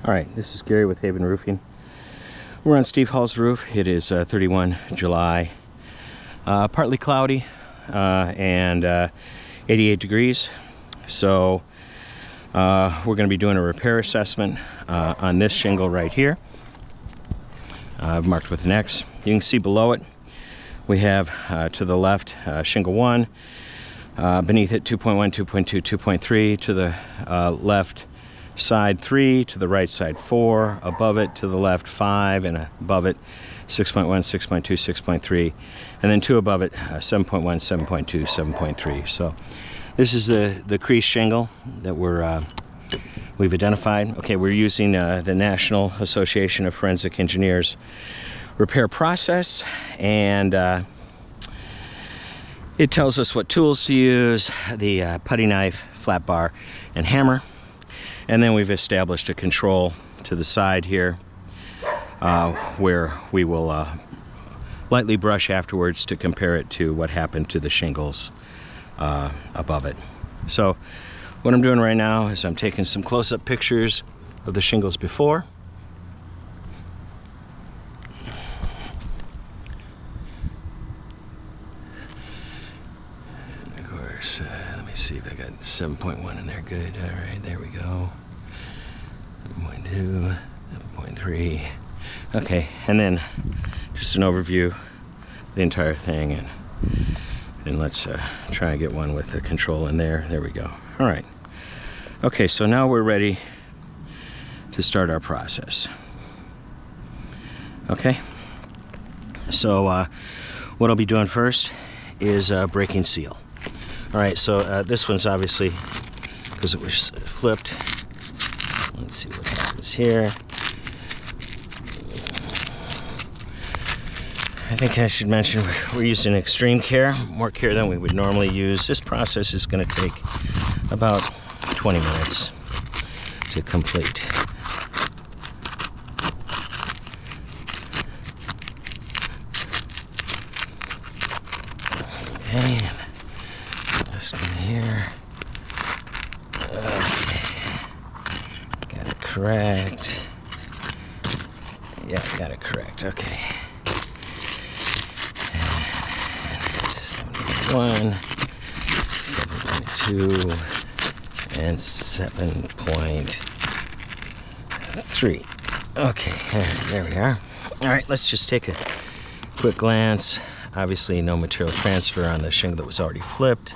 Alright, this is Gary with Haven Roofing. We're on Steve Hall's roof. It is 31 July. Partly cloudy and 88 degrees. So we're going to be doing a repair assessment on this shingle right here. I've marked with an X. You can see below it we have to the left shingle 1, beneath it 2.1, 2.2, 2.3, to the left side 3, to the right side 4, above it to the left 5, and above it 6.1, 6.2, 6.3, and then 2 above it 7.1, 7.2, 7.3. So this is the crease shingle that we've identified. Okay, we're using the National Association of Forensic Engineers repair process, and it tells us what tools to use: the putty knife, flat bar, and hammer. And then we've established a control to the side here where we will lightly brush afterwards to compare it to what happened to the shingles above it. So what I'm doing right now is I'm taking some close-up pictures of the shingles before. And of course, let me see if I got 7.1 in there. Good. All right, there we go. 7.2, 7.3. Okay, and then just an overview of the entire thing, and let's try and get one with the control in there. There we go. All right. Okay, so now we're ready to start our process. Okay. So what I'll be doing first is breaking seal. All right, so this one's obviously, because it was flipped. Let's see what happens here. I think I should mention we're using extreme care, more care than we would normally use. This process is going to take about 20 minutes to complete. Okay, this one here. Correct. Yeah, got it correct. Okay. 7.1, 7.2, and 7.3. Okay, there we are. All right, let's just take a quick glance. Obviously, no material transfer on the shingle that was already flipped.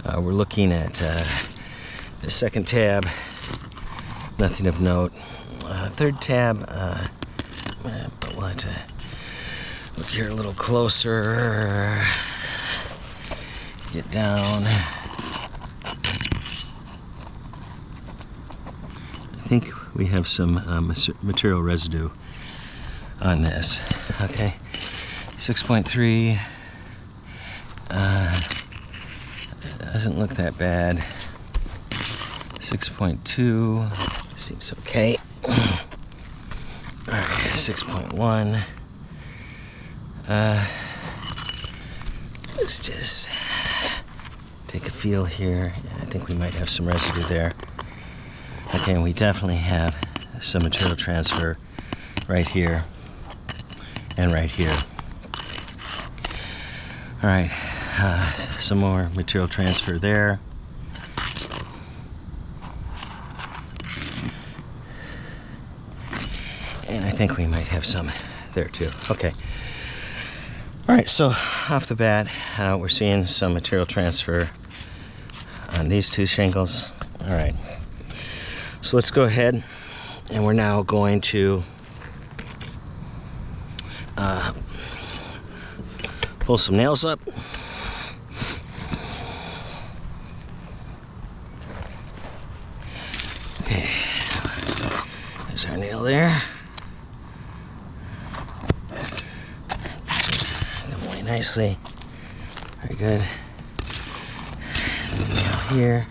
We're looking at the second tab. Nothing of note. Third tab, but we'll have to look here a little closer. Get down. I think we have some material residue on this. Okay, 6.3. Doesn't look that bad. 6.2. Seems okay. Alright, 6.1. Let's just take a feel here. I think we might have some residue there. Okay, and we definitely have some material transfer right here and right here. Alright, some more material transfer there. And I think we might have some there too. Okay. All right, so off the bat, we're seeing some material transfer on these two shingles. All right. So let's go ahead, and we're now going to pull some nails up. Okay. There's our nail there. Nicely. Very good. And the nail here.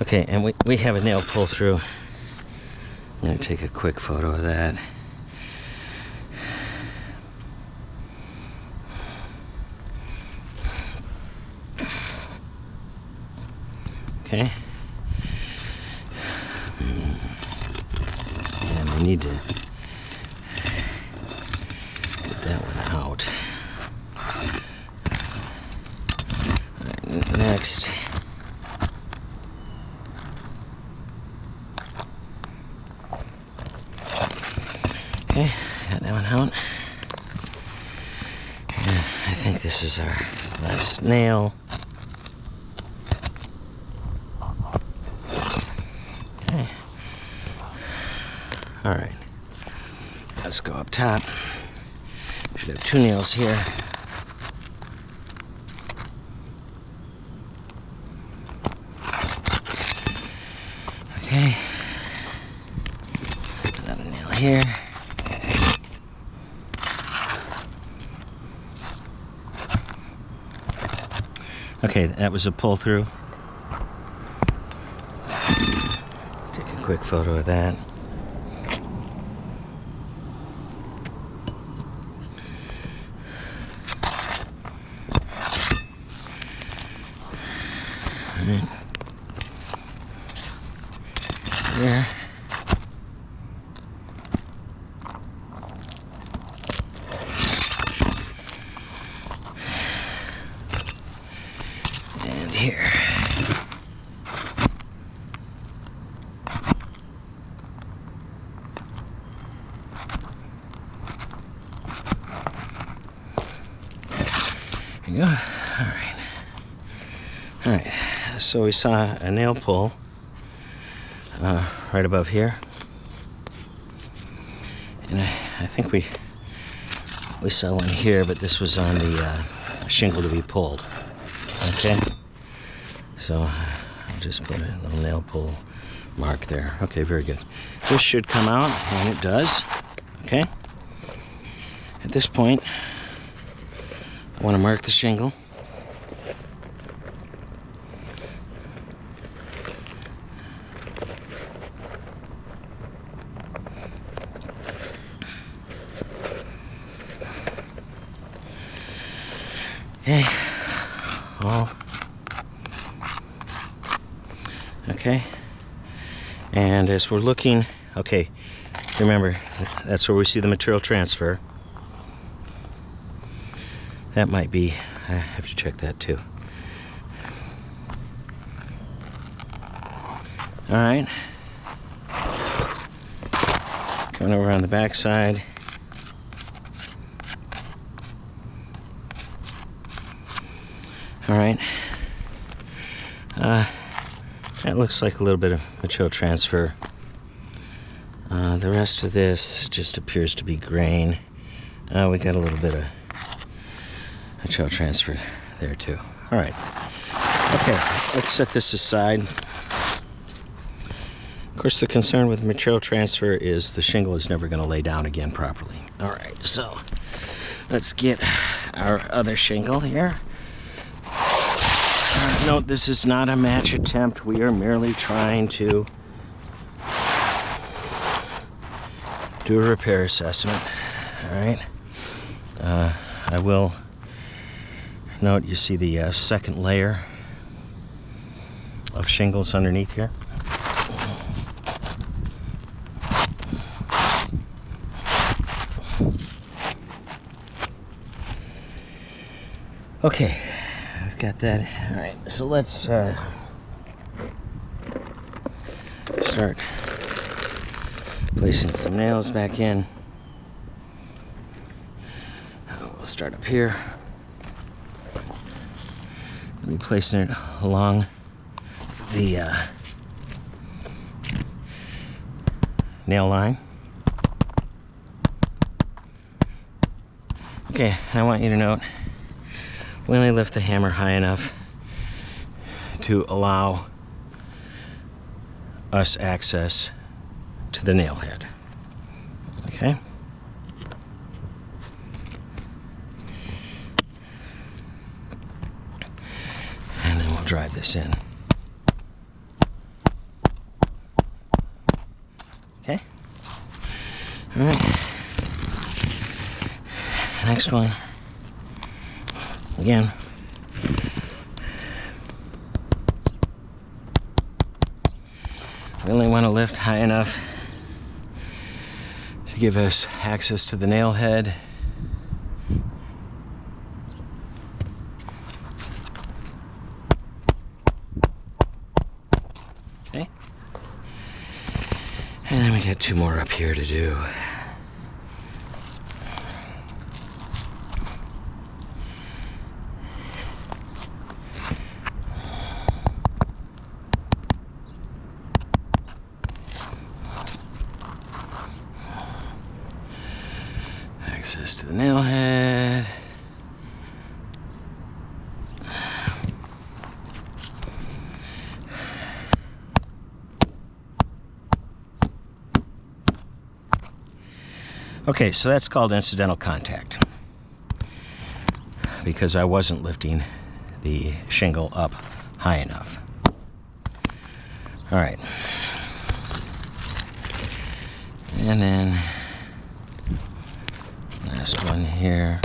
Okay, and we have a nail pull through. I'm going to take a quick photo of that. Okay. And I need to get that one out. All right, next. Okay, got that one out. And I think this is our last nail. Okay. All right. Let's go up top. Should have 2 nails here. Okay. Another nail here. Okay, that was a pull through. Take a quick photo of that. All right. There. And here. There you go. All right. All right. So we saw a nail pull right above here, and I think we saw one here, but this was on the shingle to be pulled. Okay. So I'll just put a little nail pull mark there. Okay, very good. This should come out, and it does. Okay. At this point, I want to mark the shingle. Okay. All. Okay. And as we're looking, okay, remember, that's where we see the material transfer. That might be, I have to check that too. All right. Coming over on the back side. All right. That looks like a little bit of material transfer. The rest of this just appears to be grain. We got a little bit of material transfer there too. All right. Okay, let's set this aside. Of course, the concern with material transfer is the shingle is never going to lay down again properly. All right, so let's get our other shingle here. Note, this is not a match attempt. We are merely trying to do a repair assessment. All right. I will note you see the second layer of shingles underneath here. Okay. Got that. All right, so let's start placing some nails back in. We'll start up here. I'll be placing it along the nail line. Okay, I want you to note, we only lift the hammer high enough to allow us access to the nail head. Okay? And then we'll drive this in. Okay? All right. Next one. Again, We only want to lift high enough to give us access to the nail head. Okay. And then we got 2 more up here to do. Access to the nail head. Okay, so that's called incidental contact because I wasn't lifting the shingle up high enough. All right. And then last one here.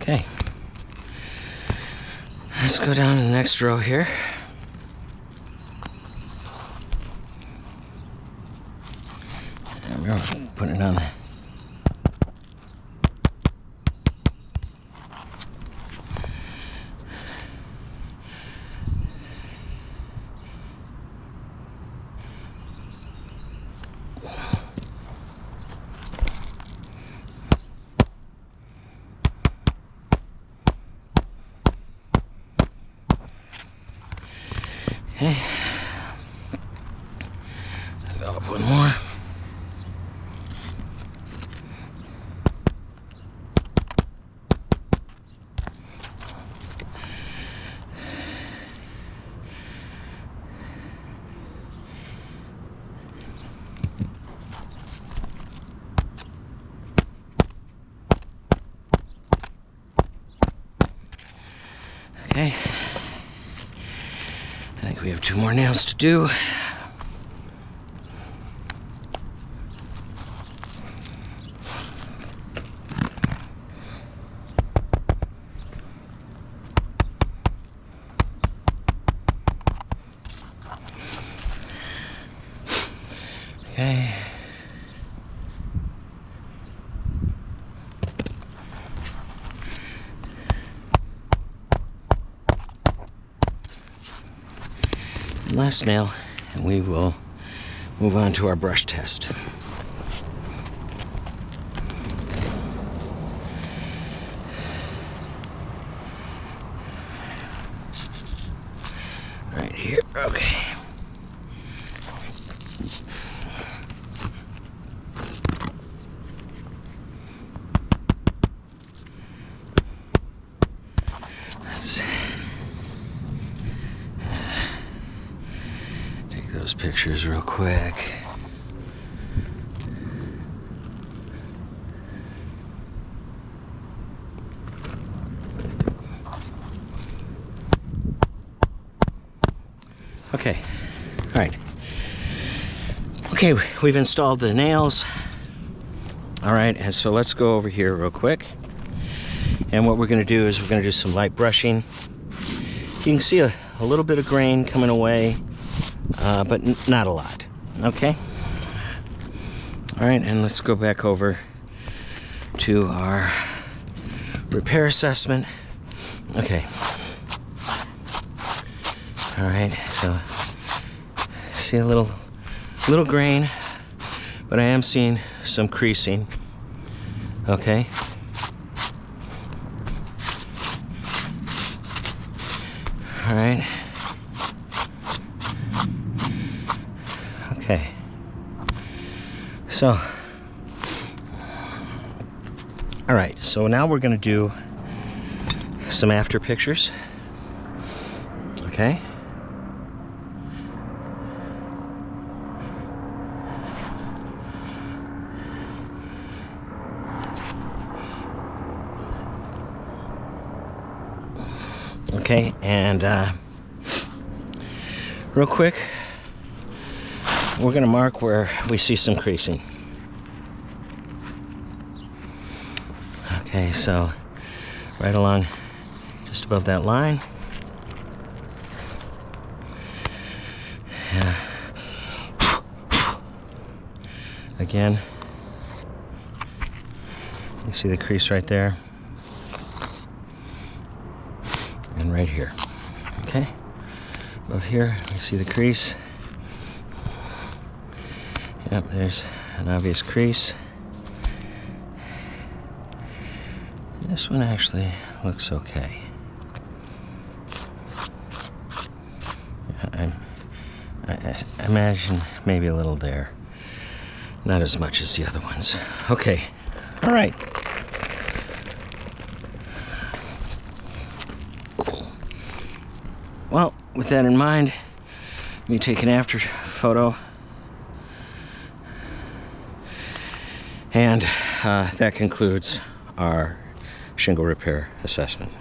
Okay. Let's go down to the next row here. And we're putting it on the okay. Develop one more. Okay. I think we have 2 more nails to do. Okay. Last nail, and we will move on to our brush test. Right here, okay. Let's take those pictures real quick. Okay, all right. Okay, we've installed the nails. All right, and so let's go over here real quick. And what we're gonna do is we're gonna do some light brushing. You can see a little bit of grain coming away, but not a lot, okay? All right, and let's go back over to our repair assessment. Okay. All right, so see a little grain, but I am seeing some creasing, okay? All right. Okay. So, all right, so now we're gonna do some after pictures, okay? Okay, and real quick, we're going to mark where we see some creasing. Okay, so right along just above that line. Yeah. Again, you see the crease right there and right here. Okay, above here we see the crease. Yep, there's an obvious crease. This one actually looks okay. I imagine maybe a little there. Not as much as the other ones. Okay, all right. Well, with that in mind, let me take an after photo. And that concludes our shingle repair assessment.